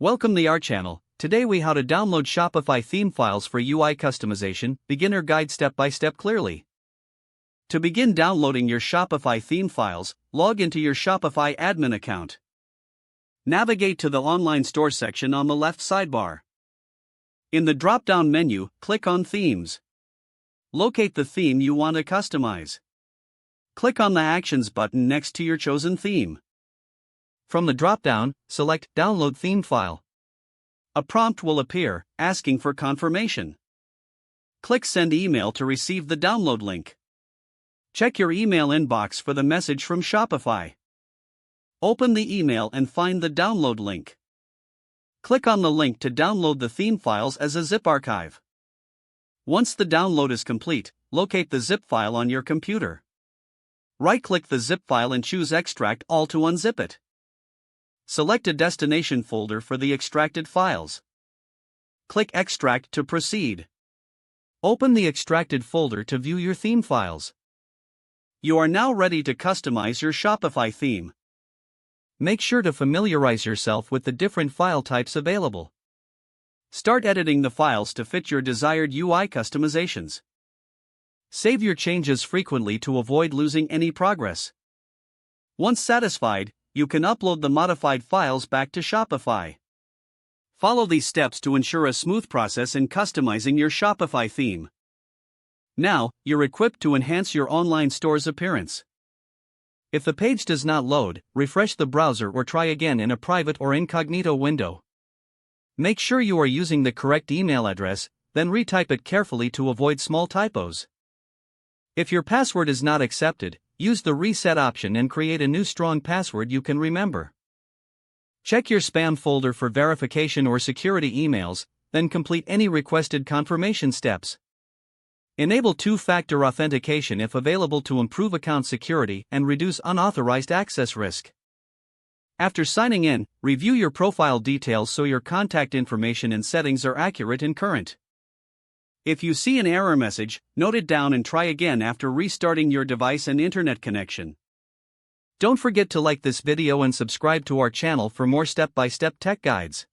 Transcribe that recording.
Welcome to our channel. Today we how to download Shopify theme files for UI customization, beginner guide step by step clearly. To begin downloading your Shopify theme files, log into your Shopify admin account. Navigate to the online store section on the left sidebar. In the drop-down menu, click on Themes. Locate the theme you want to customize. Click on the Actions button next to your chosen theme. From the drop-down, select Download Theme File. A prompt will appear, asking for confirmation. Click Send Email to receive the download link. Check your email inbox for the message from Shopify. Open the email and find the download link. Click on the link to download the theme files as a zip archive. Once the download is complete, locate the zip file on your computer. Right-click the zip file and choose Extract All to unzip it. Select a destination folder for the extracted files. Click Extract to proceed. Open the extracted folder to view your theme files. You are now ready to customize your Shopify theme. Make sure to familiarize yourself with the different file types available. Start editing the files to fit your desired UI customizations. Save your changes frequently to avoid losing any progress. Once satisfied, you can upload the modified files back to Shopify. Follow these steps to ensure a smooth process in customizing your Shopify theme. Now, you're equipped to enhance your online store's appearance. If the page does not load, refresh the browser or try again in a private or incognito window. Make sure you are using the correct email address, then retype it carefully to avoid small typos. If your password is not accepted, use the reset option and create a new strong password you can remember. Check your spam folder for verification or security emails, then complete any requested confirmation steps. Enable two-factor authentication if available to improve account security and reduce unauthorized access risk. After signing in, review your profile details so your contact information and settings are accurate and current. If you see an error message, note it down and try again after restarting your device and internet connection. Don't forget to like this video and subscribe to our channel for more step-by-step tech guides.